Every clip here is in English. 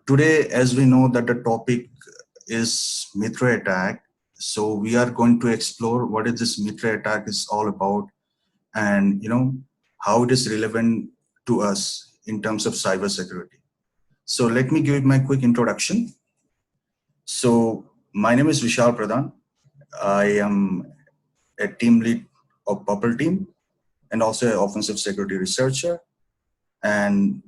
Today, as we know that the topic is mitre attack, so we are going to explore what is this mitre attack is all about, and how it is relevant to us in terms of cybersecurity. So let me give my quick introduction. So my name is Vishal Pradhan. I am a team lead of Purple Team and also an offensive security researcher. And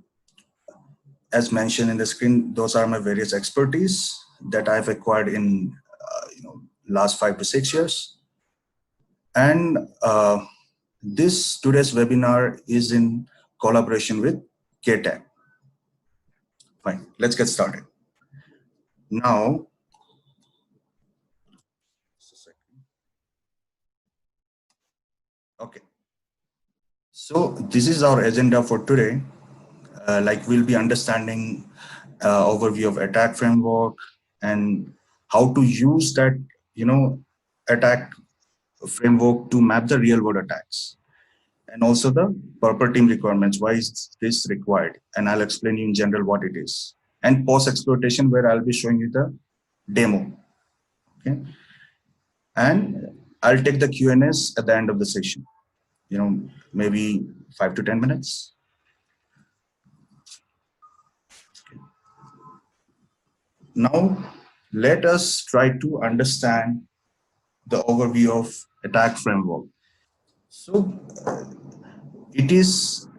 as mentioned in the screen, those are my various expertise that I've acquired in last 5 to 6 years. And this today's webinar is in collaboration with ATT&CK. Fine, let's get started. Now, okay. So this is our agenda for today. Like we'll be understanding overview of attack framework and how to use that attack framework to map the real world attacks, and also the purple team requirements. Why is this required? And I'll explain you in general what it is. And post exploitation, where I'll be showing you the demo. Okay, and I'll take the Q&As at the end of the session. Maybe 5 to 10 minutes. Now, let us try to understand the overview of attack framework. So,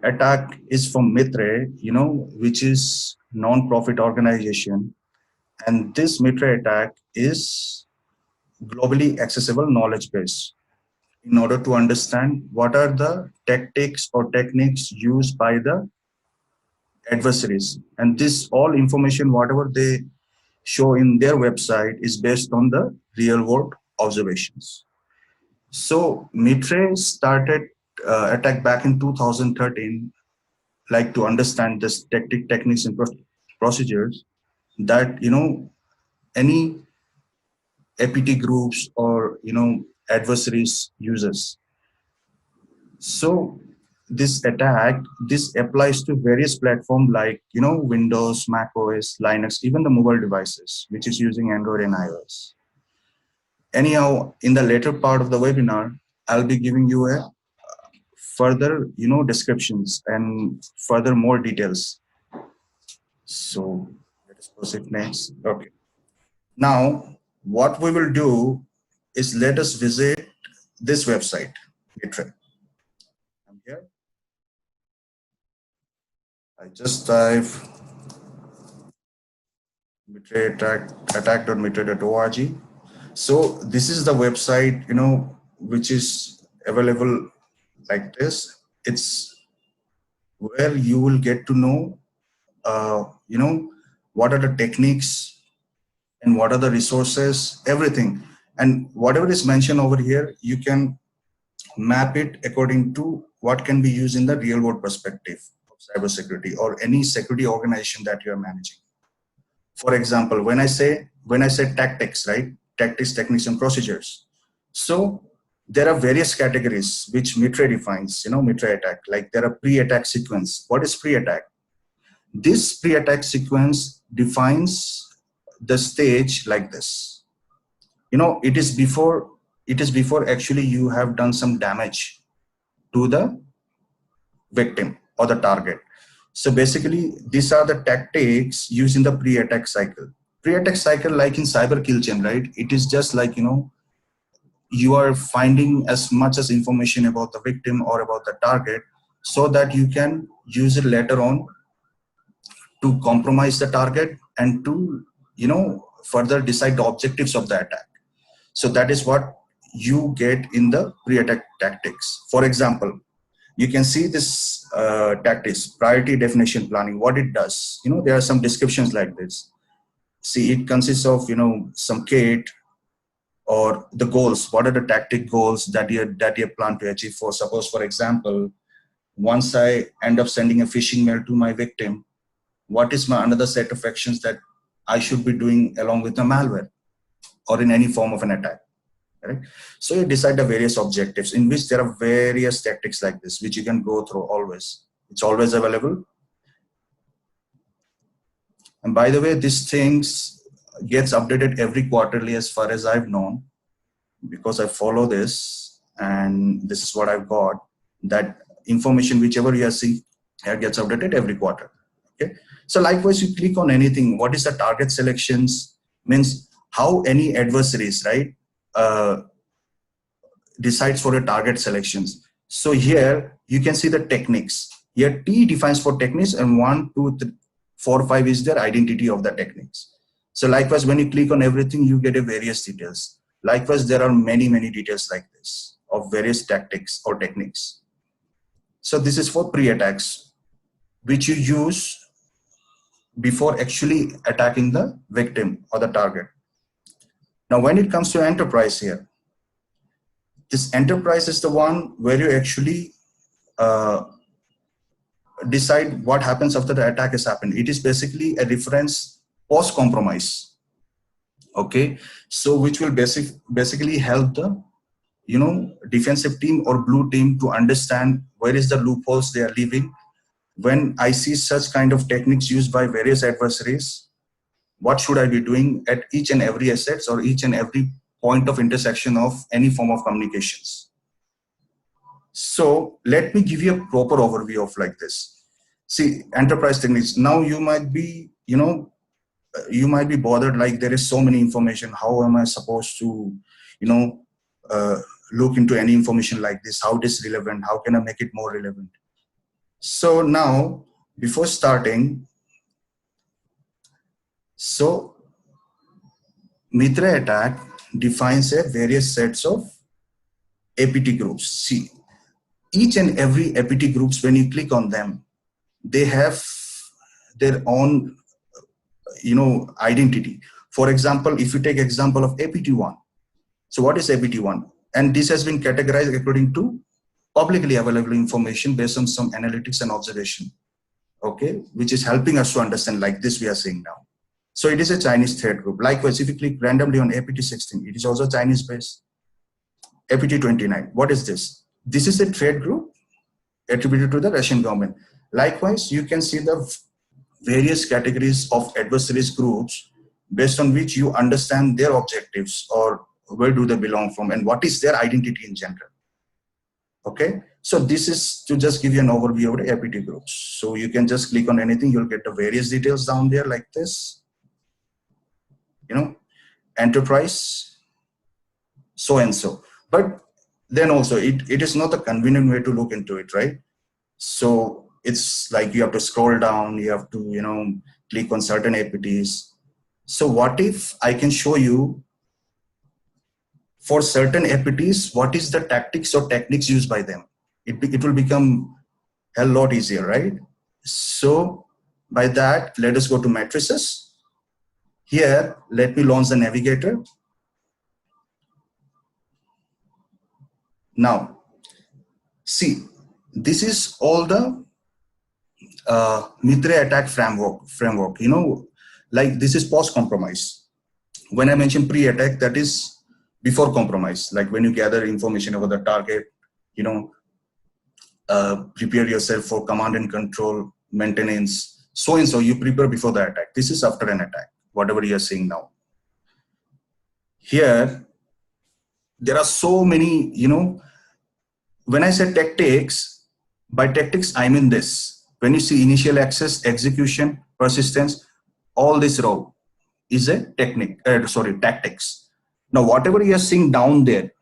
attack is from mitre, which is non-profit organization, and this mitre attack is globally accessible knowledge base in order to understand what are the tactics or techniques used by the adversaries, and this all information, whatever they show in their website, is based on the real world observations. So mitre started attack back in 2013, like to understand this techniques and procedures that any APT groups or adversaries uses. So this attack, this applies to various platforms like Windows, Mac OS, Linux, even the mobile devices which is using Android and iOS. Anyhow, in the later part of the webinar, I'll be giving you a further descriptions and further more details. So let us proceed next. Okay. Now what we will do is let us visit this website, mitre. I'm here. I just type mitre attack.mitre.org. So this is the website, which is available like this. It's where you will get to know, what are the techniques and what are the resources, everything. And whatever is mentioned over here, you can map it according to what can be used in the real world perspective of cybersecurity or any security organization that you are managing. For example, when I say tactics, right? Tactics, techniques, and procedures. So there are various categories which mitre defines, mitre attack. Like there are pre-attack sequence. What is pre-attack? This pre-attack sequence defines the stage like this. It is before actually you have done some damage to the victim or the target. So basically, these are the tactics used in the pre-attack cycle. Pre-attack cycle, like in cyber kill chain, right? It is just like, you are finding as much as information about the victim or about the target so that you can use it later on to compromise the target and to, further decide the objectives of the attack. So that is what you get in the pre-attack tactics. For example, you can see this tactics, priority definition planning, what it does. There are some descriptions like this. See, it consists of, some kit or the goals. What are the tactic goals that you plan to achieve? For suppose, for example, once I end up sending a phishing mail to my victim, what is my another set of actions that I should be doing along with the malware or in any form of an attack? Right? So you decide the various objectives in which there are various tactics like this, which you can go through always. It's always available. And by the way, these things gets updated every quarterly as far as I've known, because I follow this and this is what I've got, that information whichever you are seeing here gets updated every quarter. Okay. So likewise, you click on anything. What is the target selections? Means how any adversaries, right, decides for a target selections. So here you can see the techniques. Here T defines for techniques, and 1, 2, 3, 4, 5 is their identity of the techniques. So likewise, when you click on everything, you get a various details. Likewise, there are many details like this of various tactics or techniques. So this is for pre-attacks, which you use before actually attacking the victim or the target. Now, when it comes to enterprise here, this enterprise is the one where you actually decide what happens after the attack has happened. It is basically a reference post-compromise. Okay, so which will basically help the defensive team or blue team to understand where is the loopholes they are leaving. When I see such kind of techniques used by various adversaries, what should I be doing at each and every assets or each and every point of intersection of any form of communications? So let me give you a proper overview of like this. See, enterprise techniques. Now you might be, you might be bothered, like there is so many information. How am I supposed to, look into any information like this? How it is relevant? How can I make it more relevant? So now, before starting, so mitre attack defines a various sets of APT groups. See, each and every APT groups, when you click on them, they have their own identity. For example, if you take example of APT1, so what is APT1? And this has been categorized according to publicly available information based on some analytics and observation, okay, which is helping us to understand like this we are seeing now. So it is a Chinese threat group. Likewise, if you click randomly on APT16, it is also Chinese based. APT29, what is this? This is a threat group attributed to the Russian government. Likewise, you can see the various categories of adversaries groups based on which you understand their objectives or where do they belong from and what is their identity in general. Okay, so this is to just give you an overview of the APT groups. So you can just click on anything, you'll get the various details down there like this. Enterprise, so and so. But then also it is not a convenient way to look into it, right? So it's like you have to scroll down, you have to click on certain APTs. So what if I can show you for certain APTs what is the tactics or techniques used by them? It will become a lot easier, right? So by that, let us go to matrices. Here, let me launch the navigator. Now, see, this is all the mitre attack framework. Like this is post-compromise. When I mention pre-attack, that is before compromise. Like when you gather information about the target, prepare yourself for command and control, maintenance, so and so. You prepare before the attack. This is after an attack, whatever you are seeing now. Here, there are so many, when I say tactics, by tactics, I mean this. When you see initial access, execution, persistence, all this row is a tactics. Now, whatever you are seeing down there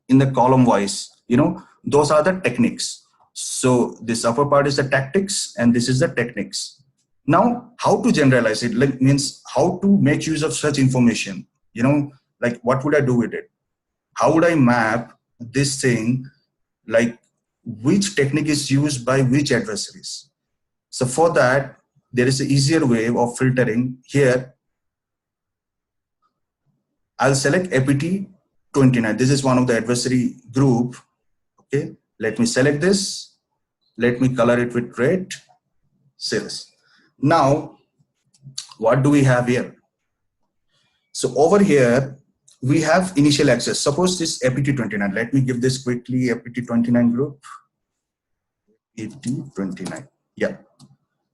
in the column wise, those are the techniques. So this upper part is the tactics and this is the techniques. Now, how to generalize it means how to make use of such information, like what would I do with it? How would I map this thing, like which technique is used by which adversaries? So for that, there is an easier way of filtering. Here, I'll select APT29. This is one of the adversary group. Okay, let me select this. Let me color it with red. Sales. Now, what do we have here? So over here, we have initial access. Suppose this APT29. Let me give this quickly APT29 group. APT29. Yeah.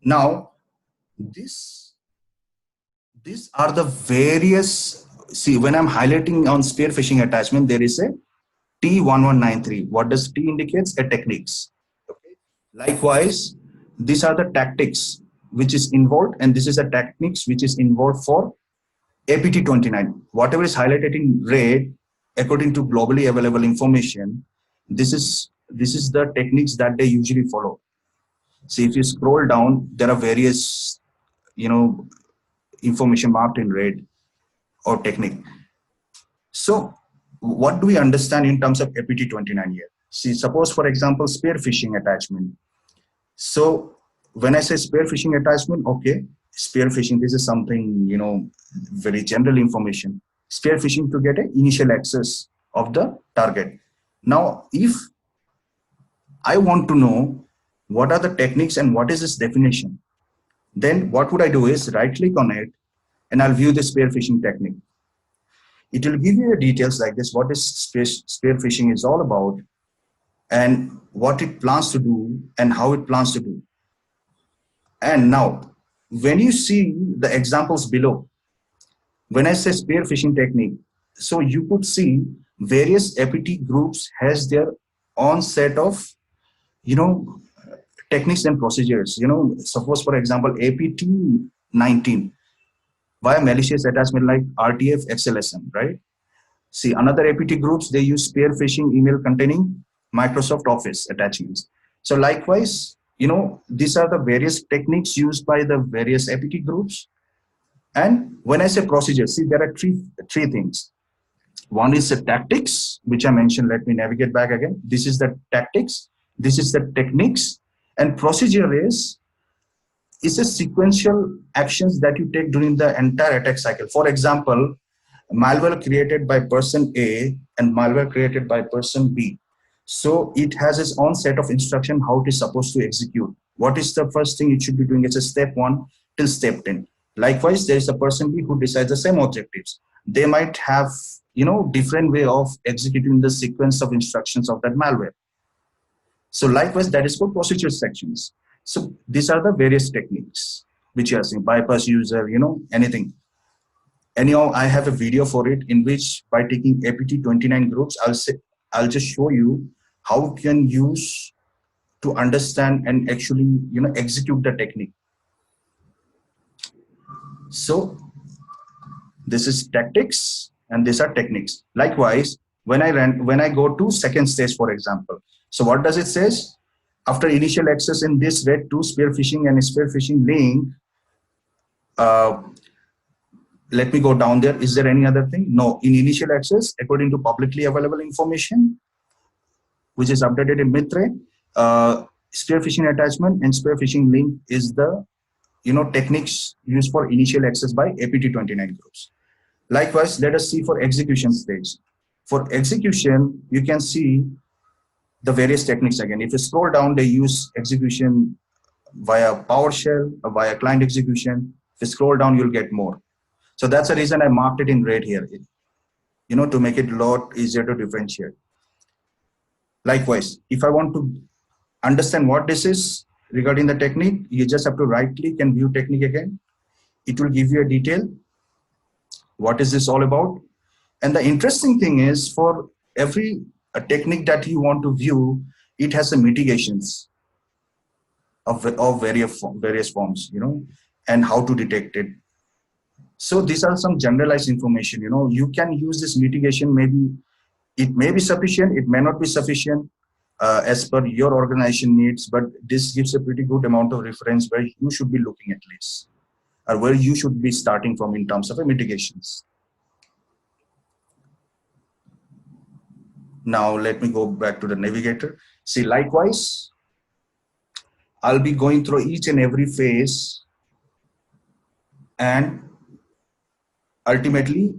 Now, this these are the various, see, when I'm highlighting on spear phishing attachment, there is a T1193. What does T indicates? A techniques. Okay. Likewise, these are the tactics which is involved, and this is the techniques which is involved for APT29. Whatever is highlighted in red, according to globally available information, this is the techniques that they usually follow. See, if you scroll down, there are various, you know, information marked in red or technique. So what do we understand in terms of APT29 here? See, suppose for example, spear phishing attachment. So when I say spear phishing attachment, okay, spear phishing, this is something, you know, very general information. Spear phishing to get an initial access of the target. Now, if I want to know what are the techniques and what is its definition, then what would I do is right click on it and I'll view the spear phishing technique. It will give you the details like this, what is spear phishing is all about and what it plans to do and how it plans to do. And now, when you see the examples below, when I say spear phishing technique, so you could see various APT groups has their own set of, you know, techniques and procedures. You know, suppose for example, APT19 via malicious attachment like RTF XLSM, right? See, another APT groups, they use spear phishing email containing Microsoft Office attachments. So likewise, you know, these are the various techniques used by the various APT groups. And when I say procedures, see, there are three things. One is the tactics, which I mentioned. Let me navigate back again. This is the tactics. This is the techniques. And procedure is a sequential actions that you take during the entire attack cycle. For example, malware created by person A and malware created by person B. So it has its own set of instruction how it is supposed to execute. What is the first thing it should be doing? It's a step 1 till step 10. Likewise, there is a person B who decides the same objectives. They might have, you know, different way of executing the sequence of instructions of that malware. So likewise, that is called procedure sections. So these are the various techniques which you are seeing, bypass user, you know, anything. Anyhow, I have a video for it in which by taking APT29 groups, I'll just show you how you can use to understand and actually, you know, execute the technique. So this is tactics and these are techniques. Likewise, when I go to second stage, for example, so what does it says? After initial access in this red to spear phishing and spear phishing link, let me go down there. Is there any other thing? No. In initial access, according to publicly available information, which is updated in mitre, spear phishing attachment and spear phishing link is the, you know, techniques used for initial access by APT29 groups. Likewise, let us see for execution stage. For execution, you can see the various techniques again. If you scroll down, they use execution via PowerShell, via client execution. If you scroll down, you'll get more. So that's the reason I marked it in red here, you know, to make it a lot easier to differentiate. Likewise, if I want to understand what this is regarding the technique, you just have to right click and view technique again. It will give you a detail. What is this all about? And the interesting thing is for every technique that you want to view, it has some mitigations of various forms, you know, and how to detect it. So these are some generalized information, you know, you can use this mitigation. Maybe it may be sufficient, it may not be sufficient as per your organization needs, but this gives a pretty good amount of reference where you should be looking at least, or where you should be starting from in terms of mitigations. Now let me go back to the navigator. See, likewise, I'll be going through each and every phase and ultimately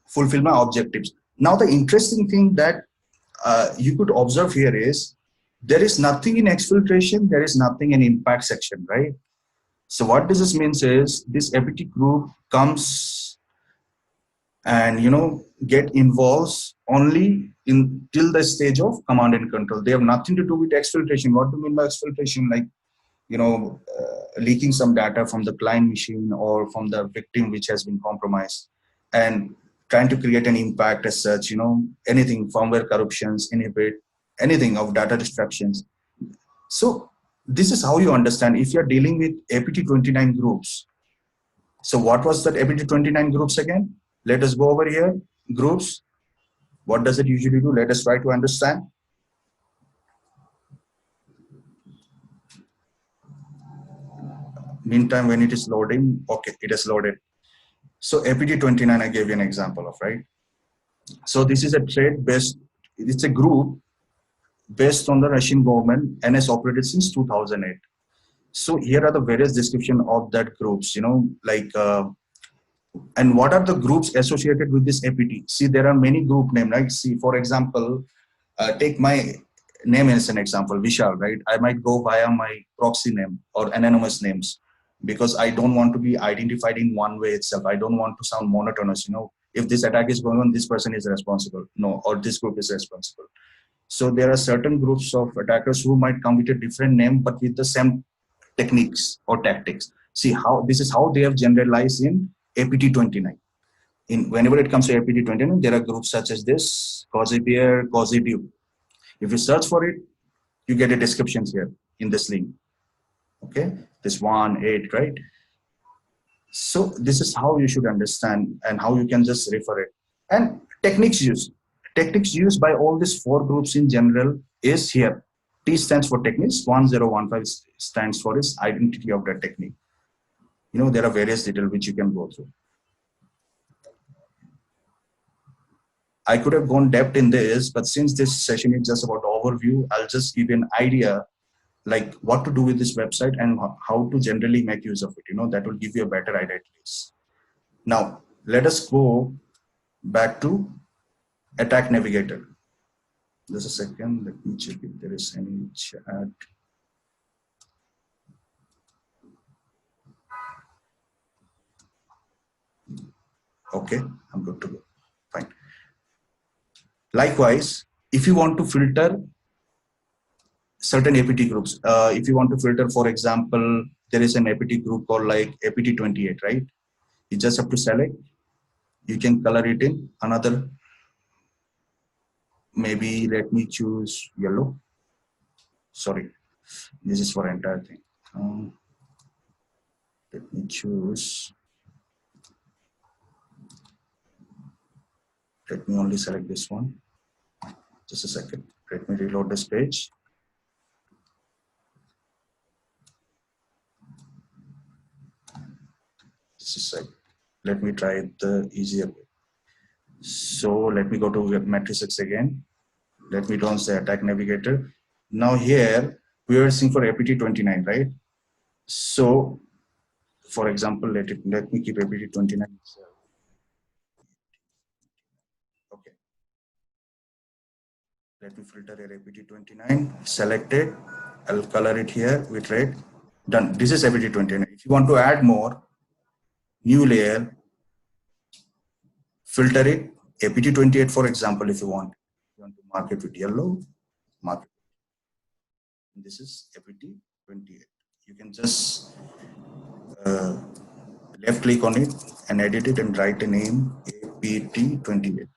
fulfill my objectives. Now, the interesting thing that you could observe here is there is nothing in exfiltration, there is nothing in impact section, right? So what this means is this APT group comes and, you know, get involves only in till the stage of command and control. They have nothing to do with exfiltration. What do you mean by exfiltration? Like, leaking some data from the client machine or from the victim which has been compromised, and trying to create an impact as such, anything, firmware corruptions, inhibit anything of data destructions. So this is how you understand if you're dealing with APT29 groups. So what was that APT29 groups again? Let us go over here. Groups. What does it usually do? Let us try to understand. Meantime, when it is loading, okay, it is loaded. So APT29, I gave you an example of, right? So this is a trade based, it's a group based on the Russian government and has operated since 2008. So here are the various description of that groups, and what are the groups associated with this APT? See, there are many group names, right? See, for example, take my name as an example, Vishal, right? I might go via my proxy name or anonymous names because I don't want to be identified in one way itself. I don't want to sound monotonous, if this attack is going on, this person is responsible, no, or this group is responsible. So there are certain groups of attackers who might come with a different name, but with the same techniques or tactics. See how this is how they have generalized in APT29. Whenever it comes to APT29, there are groups such as this, Causipier, Causibu. If you search for it, you get a description here in this link. Okay, this 1.8, right? So this is how you should understand and how you can just refer it. And techniques used. Techniques used by all these four groups in general is here. T stands for techniques, 1015 stands for its identity of that technique. There are various details which you can go through. I could have gone depth in this, but since this session is just about overview, I'll just give you an idea like what to do with this website and how to generally make use of it. That will give you a better idea at least. Now, let us go back to Attack Navigator. Just a second, let me check if there is any chat. Okay, I'm good to go. Fine. Likewise, if you want to filter certain APT groups, if you want to filter, for example, there is an APT group called like APT28, right? You just have to select. You can color it in another. Maybe let me choose yellow. Sorry, this is for entire thing. Let me choose. Let me only select this one. Just a second. Let me reload this page. Just a sec. Let me try the easier way. So let me go to matrices again. Let me launch the Attack Navigator. Now here we are seeing for APT29, right? So for example, let me keep APT29 itself. Okay. Let me filter a APT29, select it. I'll color it here with red. Done. This is APT29. If you want to add more, new layer, filter it, APT28, for example, if you want to mark it with yellow, mark it. This is APT28. You can just left click on it and edit it and write a name APT28.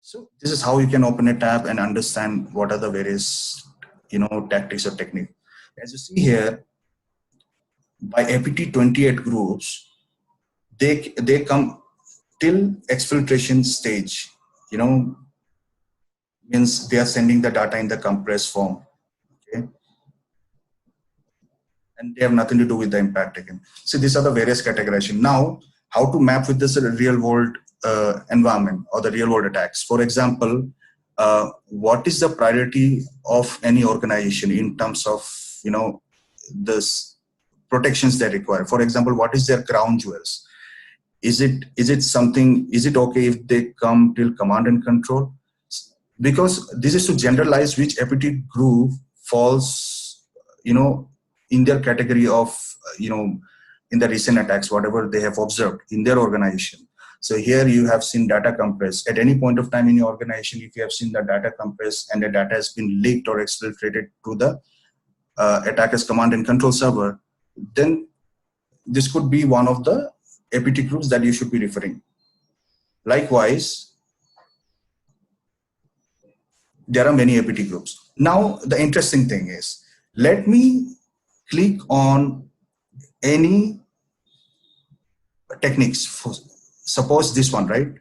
So this is how you can open a tab and understand what are the various tactics or technique. As you see here, by APT28 groups, they come till exfiltration stage, means they are sending the data in the compressed form. Okay, and they have nothing to do with the impact again. So these are the various categorization. Now, how to map with this real world environment or the real world attacks. For example, what is the priority of any organization in terms of this protections they require? For example, what is their crown jewels? Is it something? Is it okay if they come till command and control? Because this is to generalize which APT group falls, in their category of, in the recent attacks, whatever they have observed in their organization. So here you have seen data compressed. At any point of time in your organization, if you have seen the data compressed and the data has been leaked or exfiltrated to the attacker's command and control server, then this could be one of the APT groups that you should be referring. Likewise, there are many APT groups. Now, the interesting thing is, let me click on any techniques. Suppose this one, right?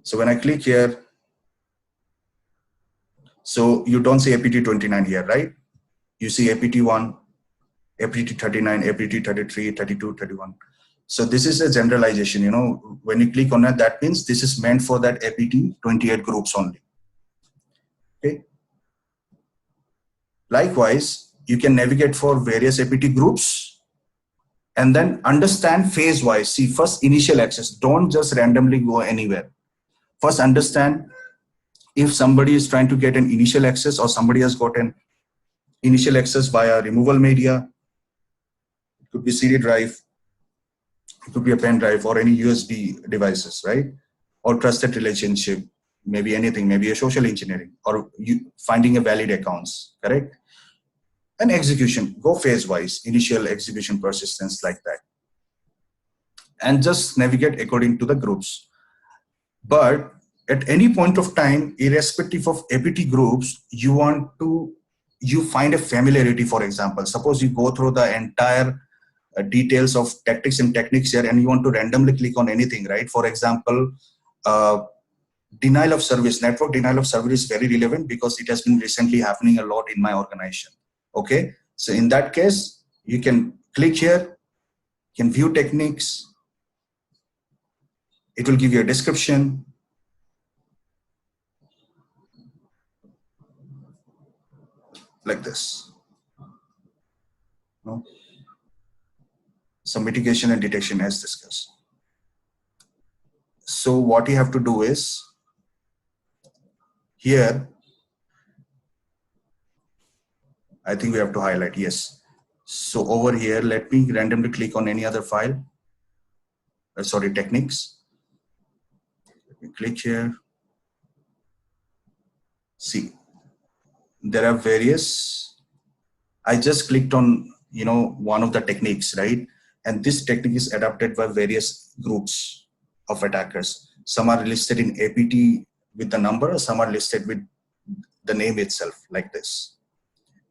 So when I click here, so you don't see APT29 here, right? You see APT1, APT39, APT33, 32, 31. So this is a generalization, you know, when you click on that, that means this is meant for that APT28 groups only. Okay. Likewise, you can navigate for various APT groups and then understand phase wise. See, first initial access, don't just randomly go anywhere. First understand if somebody is trying to get an initial access or somebody has got an initial access via removal media. It could be CD drive, it could be a pen drive or any USB devices, right? Or trusted relationship, maybe anything, maybe a social engineering or you finding a valid accounts, correct? And execution, go phase wise, initial execution persistence like that. And just navigate according to the groups. But at any point of time, irrespective of APT groups, you find a familiarity, for example. Suppose you go through the entire details of tactics and techniques here and you want to randomly click on anything, right? For example, denial of service, network denial of service is very relevant because it has been recently happening a lot in my organization. Okay, so in that case, you can click here, you can view techniques. It will give you a description. Like this. No? Some mitigation and detection as discussed. So what you have to do is here, I think we have to highlight, yes. So over here, let me randomly click on any other file. Sorry, techniques. Let me click here. See, there are various. I just clicked on, you know, one of the techniques, right? And this technique is adapted by various groups of attackers. Some are listed in APT with the number, some are listed with the name itself, like this.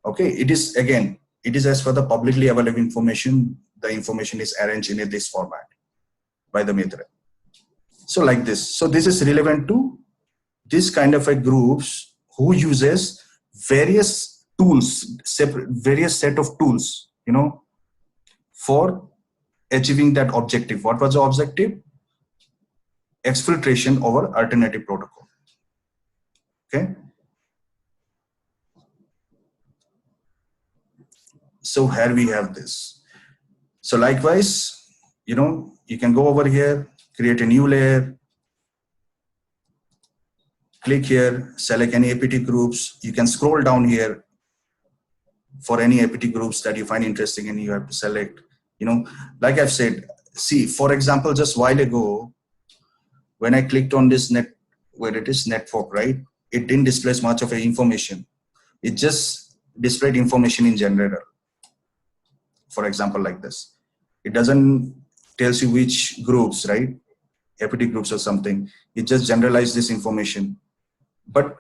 Okay, it is again, it is as per the publicly available information. The information is arranged in this format by the mitre. So like this. So this is relevant to this kind of a groups who uses various tools, separate various set of tools, you know, for achieving that objective. What was the objective? Exfiltration over alternative protocol. Okay. So here we have this. So likewise, you know, you can go over here, create a new layer, click here, select any APT groups. You can scroll down here for any APT groups that you find interesting and you have to select, you know, like I've said, see, for example, just a while ago, when I clicked on this where it is network, right? It didn't display much of information. It just displayed information in general. For example, like this. It doesn't tells you which groups, right? APT groups or something. It just generalizes this information. But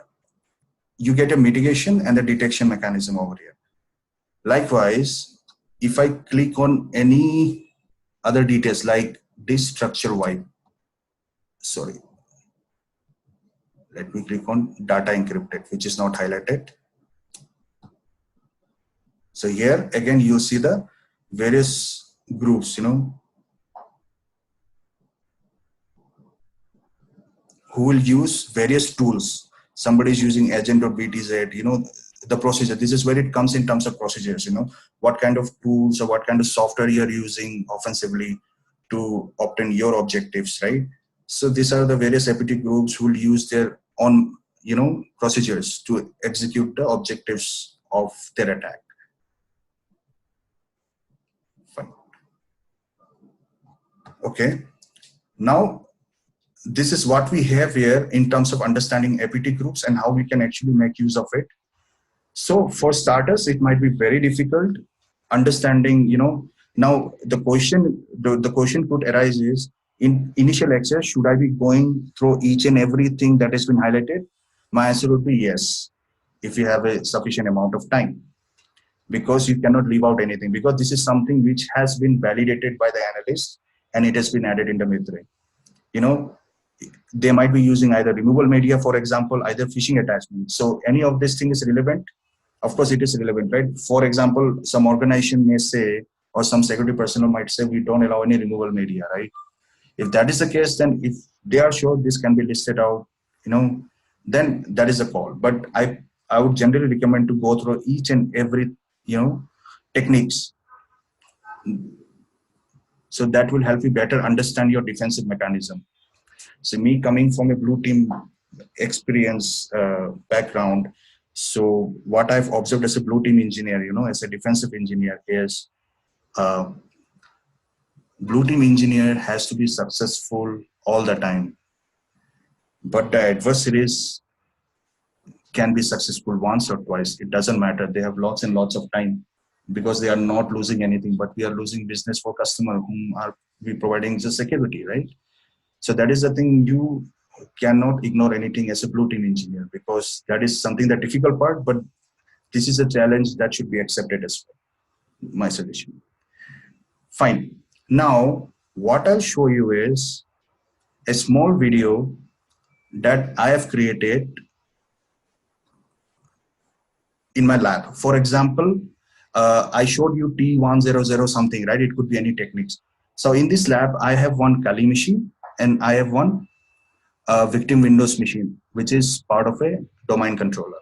you get a mitigation and a detection mechanism over here. Likewise, if I click on any other details like this structure wipe, sorry, let me click on data encrypted, which is not highlighted. So here again, you see the various groups, you know, who will use various tools. Somebody is using agent.btz, you know, the procedure. This is where it comes in terms of procedures, you know, what kind of tools or what kind of software you're using offensively to obtain your objectives, right? So these are the various APT groups who will use their own, you know, procedures to execute the objectives of their attack. Fine. Okay. Now, this is what we have here in terms of understanding APT groups and how we can actually make use of it. So for starters, it might be very difficult understanding, now the question could arise is, in initial access, should I be going through each and everything that has been highlighted? My answer would be yes, if you have a sufficient amount of time, because you cannot leave out anything, because this is something which has been validated by the analyst and it has been added in the mitre. You know, they might be using either removable media, for example, either phishing attachment. So any of this thing is relevant. Of course, it is relevant, right? For example, some organization may say, or some security personnel might say, we don't allow any removable media, right? If that is the case, then if they are sure this can be listed out, then that is a call. But I would generally recommend to go through each and every, techniques. So that will help you better understand your defensive mechanism. So me coming from a blue team experience background, so what I've observed as a blue team engineer, as a defensive engineer, is uh, blue team engineer has to be successful all the time, but the adversaries can be successful once or twice. It doesn't matter. They have lots and lots of time, because they are not losing anything, but we are losing business for customer whom are we providing the security, right? So that is the thing. You cannot ignore anything as a blue team engineer, because that is something the difficult part, but this is a challenge that should be accepted as well. My suggestion. Fine. Now, what I'll show you is a small video that I have created in my lab. For example, I showed you T100 something, right? It could be any techniques. So in this lab, I have one Kali machine and I have one victim Windows machine, which is part of a domain controller.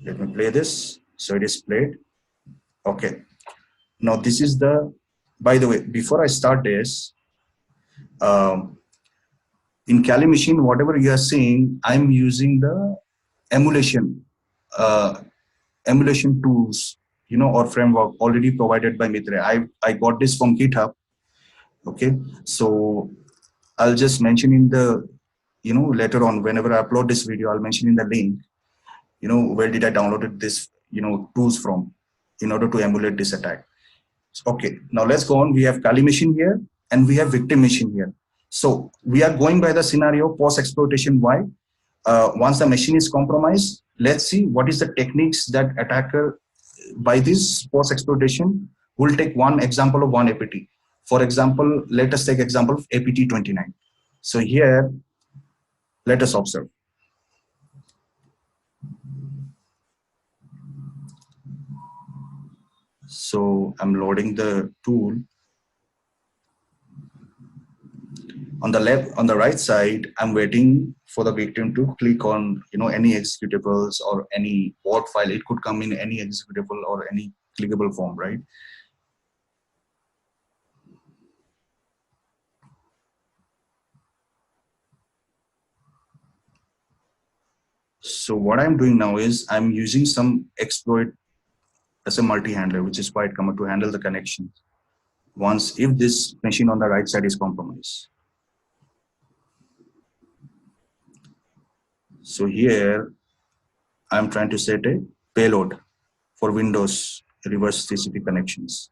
Let me play this. So it is played. Okay. Now this is the, by the way, before I start this, um, in Kali machine, whatever you are seeing, I'm using the emulation, uh, emulation tools, or framework already provided by Mitre. I got this from GitHub. Okay. So I'll just mention in the, later on, whenever I upload this video, I'll mention in the link, where did I downloaded this, tools from in order to emulate this attack. Okay, now let's go on. We have Kali machine here and we have victim machine here. So we are going by the scenario post-exploitation. Why? Once the machine is compromised, let's see what is the techniques that attacker by this post-exploitation will take one example of one APT. For example, let us take example of APT29. So here, let us observe. So I'm loading the tool. On the left, on the right side, I'm waiting for the victim to click on, any executables or any word file. It could come in any executable or any clickable form, right? So what I'm doing now is I'm using some exploit as a multi-handler, which is quite common to handle the connections once if this machine on the right side is compromised. So here I'm trying to set a payload for Windows reverse TCP connections.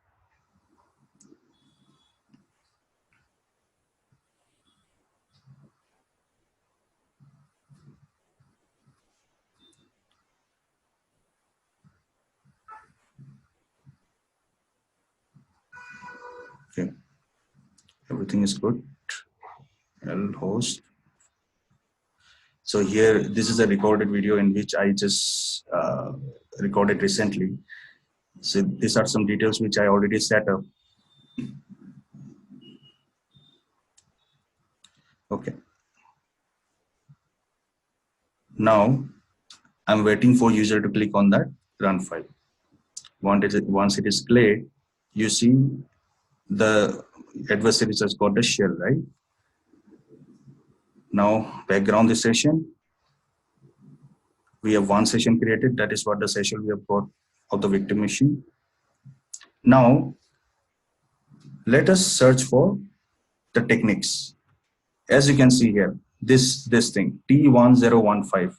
Okay, everything is good. L host. So here, this is a recorded video in which I just recorded recently. So these are some details which I already set up. Okay. Now I'm waiting for user to click on that run file. Once it is played, you see the adversary has got the shell, right? Now background the session. We have one session created. That is what the session we have got of the victim machine. Now let us search for the techniques. As you can see here, this thing T1015.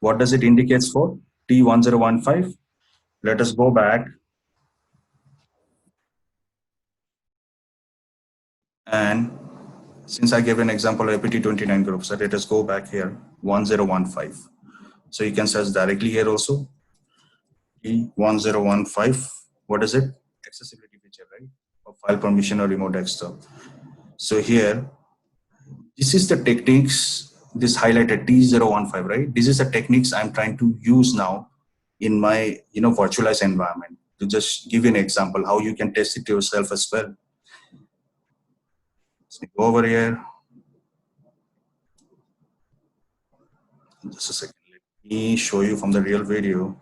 What does it indicates for? T1015. Let us go back, and since I gave an example of APT29 group, so let us go back here 1015. So you can search directly here also. T1015. What is it? Accessibility feature, right? Or file permission or remote desktop. So here, this is the techniques, this highlighted T015, right? This is the techniques I'm trying to use now in my virtualized environment. To just give you an example how you can test it yourself as well. So go over here. Just a second. Let me show you from the real video.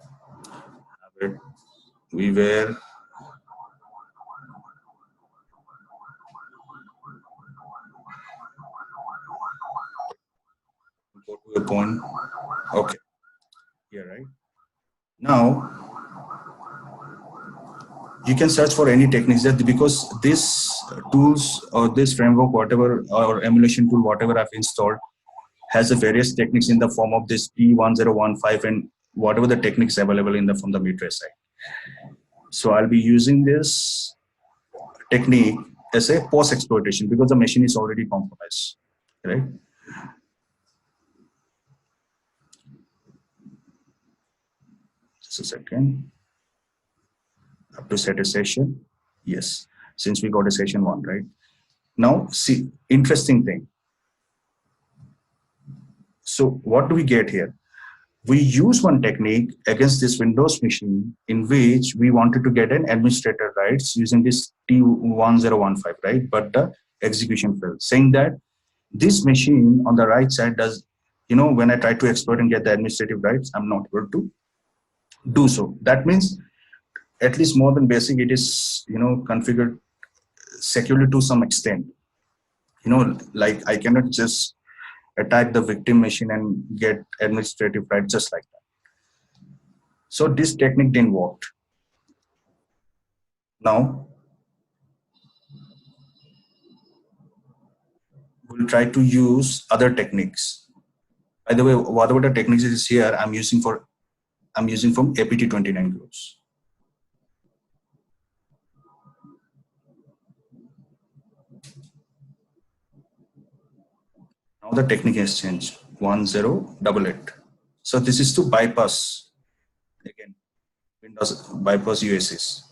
We were go to a point. Okay, here, right? Now you can search for any techniques that, because this tools or this framework, whatever, or emulation tool, whatever I've installed, has a various techniques in the form of this T1015 and whatever the techniques available in the from the mitre side. So I'll be using this technique as a post exploitation because the machine is already compromised, right? Just a second. Up to set a session. Yes, since we got a session one, right? Now, see, interesting thing. So what do we get here? We use one technique against this Windows machine in which we wanted to get an administrator rights using this T1015, right? But the execution failed, saying that this machine on the right side does, when I try to exploit and get the administrative rights, I'm not able to do so. That means at least more than basic, it is, configured securely to some extent. Like I cannot just attack the victim machine and get administrative rights just like that. So this technique didn't work. Now we'll try to use other techniques. By the way, whatever the techniques is here, I'm using from APT29 groups. Now the technique has changed. 1088. So this is to bypass again Windows bypass USs.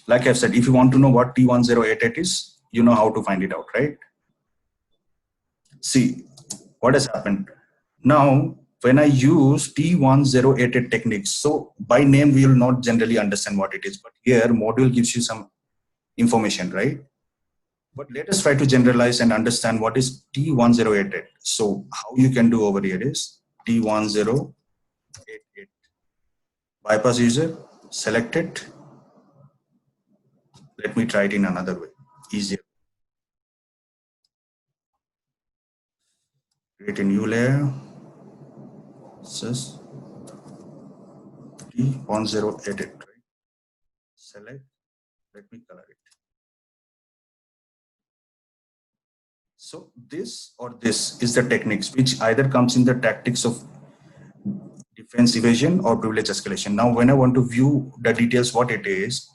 Like I've said, if you want to know what T1088 is, you know how to find it out, right? See what has happened. Now, when I use T1088 techniques, so by name, we will not generally understand what it is, but here module gives you some information, right? But let us try to generalize and understand what is T1088. So how you can do over here is T1088. Bypass user, select it. Let me try it in another way, easier. Create a new layer. Says T1088, right? Select, let me color it. So this or this is the techniques which either comes in the tactics of defense evasion or privilege escalation. Now, when I want to view the details, what it is,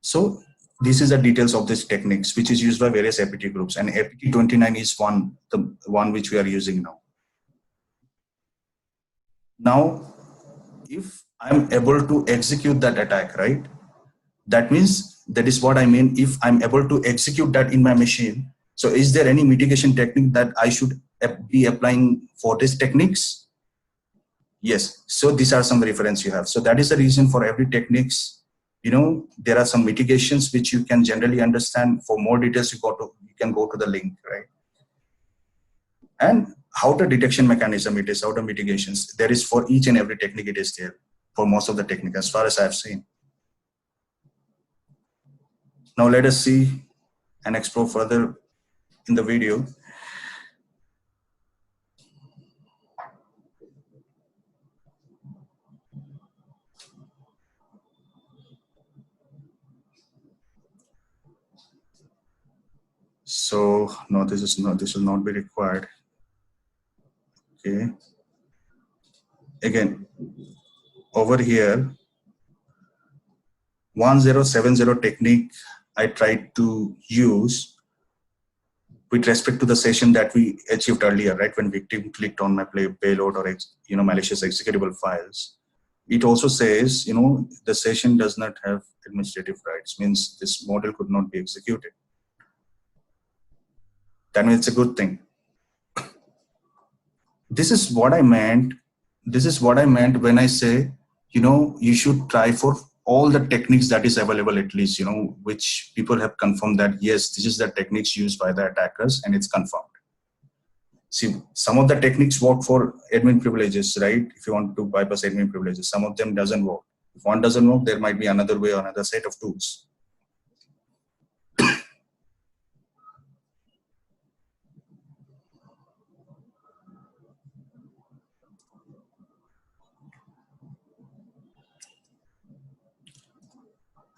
so this is the details of this techniques, which is used by various APT groups, and APT29 is the one which we are using now. Now, if I'm able to execute that attack, right? That means that is what I mean. If I'm able to execute that in my machine, so is there any mitigation technique that I should be applying for these techniques? Yes. So these are some reference you have. So that is the reason for every techniques, there are some mitigations which you can generally understand. For more details, you can go to the link, right? And how the detection mechanism it is, how the mitigations, there is for each and every technique it is there for most of the technique as far as I have seen. Now let us see and explore further in the video. So no, this will not be required. Okay. Again, over here, 1070 technique I tried to use with respect to the session that we achieved earlier, right? When victim clicked on my payload or malicious executable files. It also says, the session does not have administrative rights, means this model could not be executed. That means it's a good thing. This is what I meant. This is what I meant when I say, you should try for all the techniques that is available, at least, which people have confirmed that, yes, this is the techniques used by the attackers and it's confirmed. See, some of the techniques work for admin privileges, right? If you want to bypass admin privileges, some of them doesn't work. If one doesn't work, there might be another way or another set of tools.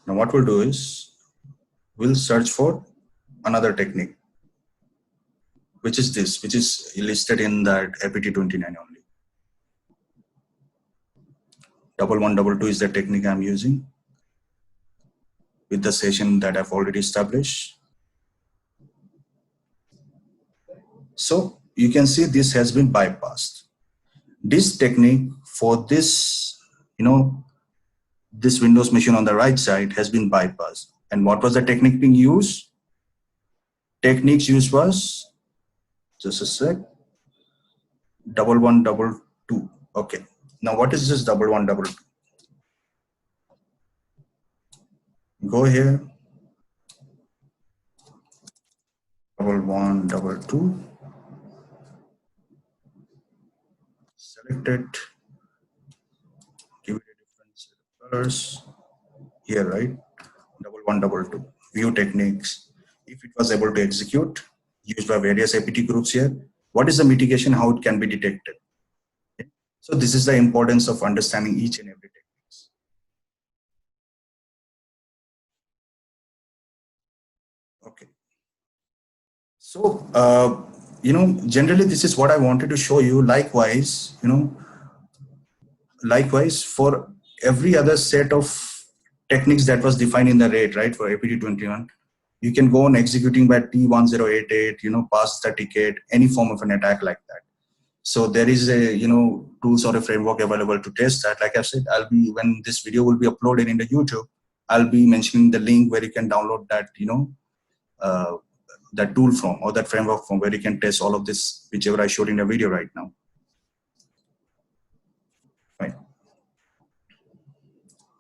Now what we'll do is, we'll search for another technique, which is this, which is listed in that APT29 only. 1122 is the technique I'm using with the session that I've already established. So you can see this has been bypassed. This technique for this, this Windows machine on the right side has been bypassed. And what was the technique being used? Techniques used was, just a sec, 1122. Okay. Now what is this 1122? Go here, 1122. Select it. Give it a different set of colors. Here, right? 1122. View techniques. If it was able to execute, used by various APT groups here. What is the mitigation? How it can be detected? Okay. So this is the importance of understanding each and every techniques. Okay. So generally this is what I wanted to show you. Likewise, likewise for every other set of techniques that was defined in the rate, right, for APT21, you can go on executing by T1088, pass the ticket, any form of an attack like that. So there is a, tools or a framework available to test that. Like I said, when this video will be uploaded into YouTube, I'll be mentioning the link where you can download that, that tool from, or that framework from, where you can test all of this, whichever I showed in the video right now. Right.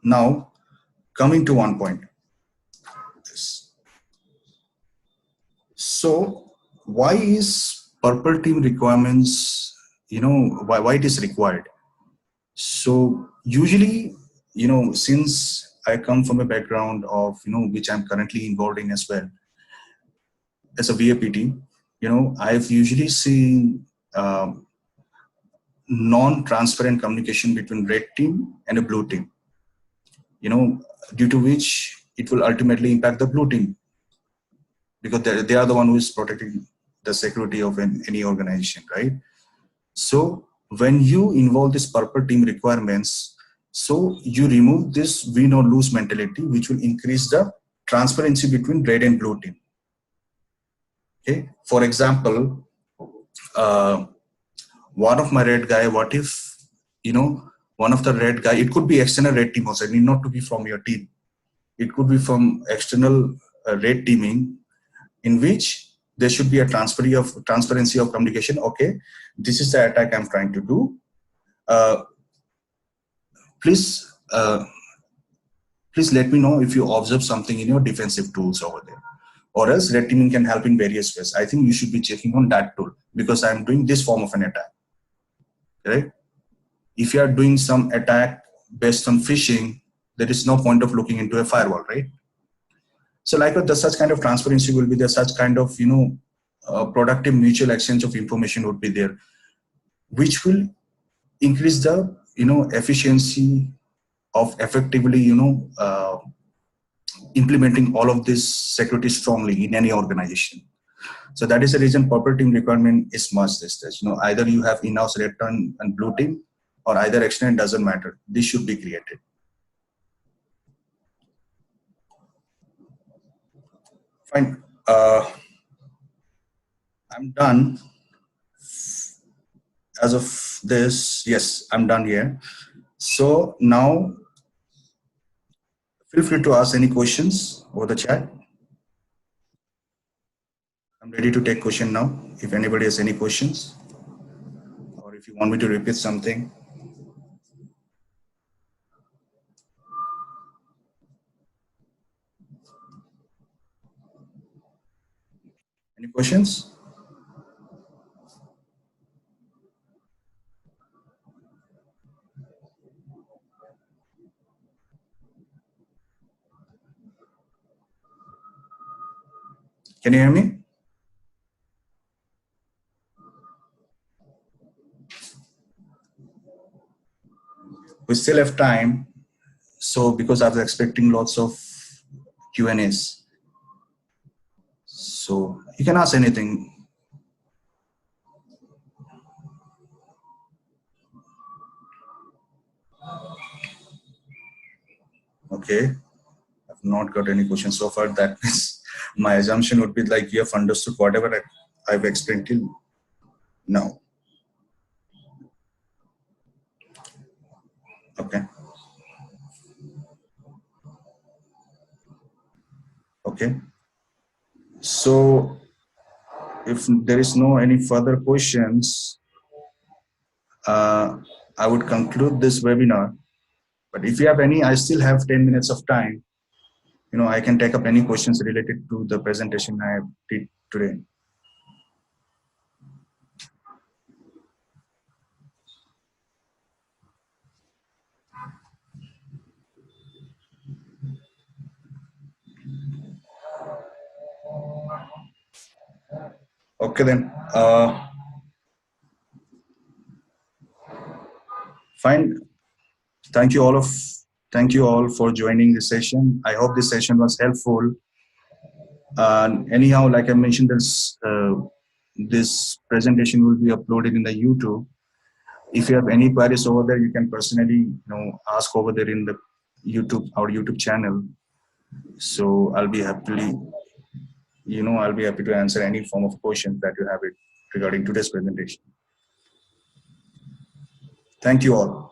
Now, coming to one point. So why is purple team requirements, why it is required? So usually, since I come from a background of, which I'm currently involved in as well, as a VAPT, I've usually seen non-transparent communication between red team and a blue team, due to which it will ultimately impact the blue team, because they are the one who is protecting the security of any organization, right? So when you involve this purple team requirements, so you remove this win or lose mentality, which will increase the transparency between red and blue team. Okay. For example, one of my red guy, what if, one of the red guy, it could be external red team also, it need not to be from your team. It could be from external red teaming, in which there should be a transparency of communication. Okay, this is the attack I'm trying to do. Please let me know if you observe something in your defensive tools over there, or else red teaming can help in various ways. I think you should be checking on that tool, because I'm doing this form of an attack, right? If you are doing some attack based on phishing, there is no point of looking into a firewall, right? So like the such kind of transparency will be there, such kind of, productive mutual exchange of information would be there, which will increase the, efficiency of effectively, implementing all of this security strongly in any organization. So that is the reason purple team requirement is must this test. Either you have in-house red team and blue team, or either external, doesn't matter. This should be created. Fine. I'm done. As of this, yes, I'm done here. So now, feel free to ask any questions over the chat. I'm ready to take question now. If anybody has any questions, or if you want me to repeat something. Any questions? Can you hear me? We still have time. So because I was expecting lots of Q&As. So you can ask anything. Okay. I've not got any questions so far. That means my assumption would be like you have understood whatever I've explained till now. Okay. Okay. So if there is no any further questions, I would conclude this webinar. But if you have any, I still have 10 minutes of time. I can take up any questions related to the presentation I did today. Okay then. Fine. Thank you all for joining this session. I hope this session was helpful. Anyhow, like I mentioned, this presentation will be uploaded in the YouTube. If you have any queries over there, you can personally ask over there in the our YouTube channel. So I'll be happy to answer any form of questions that you have regarding today's presentation. Thank you all.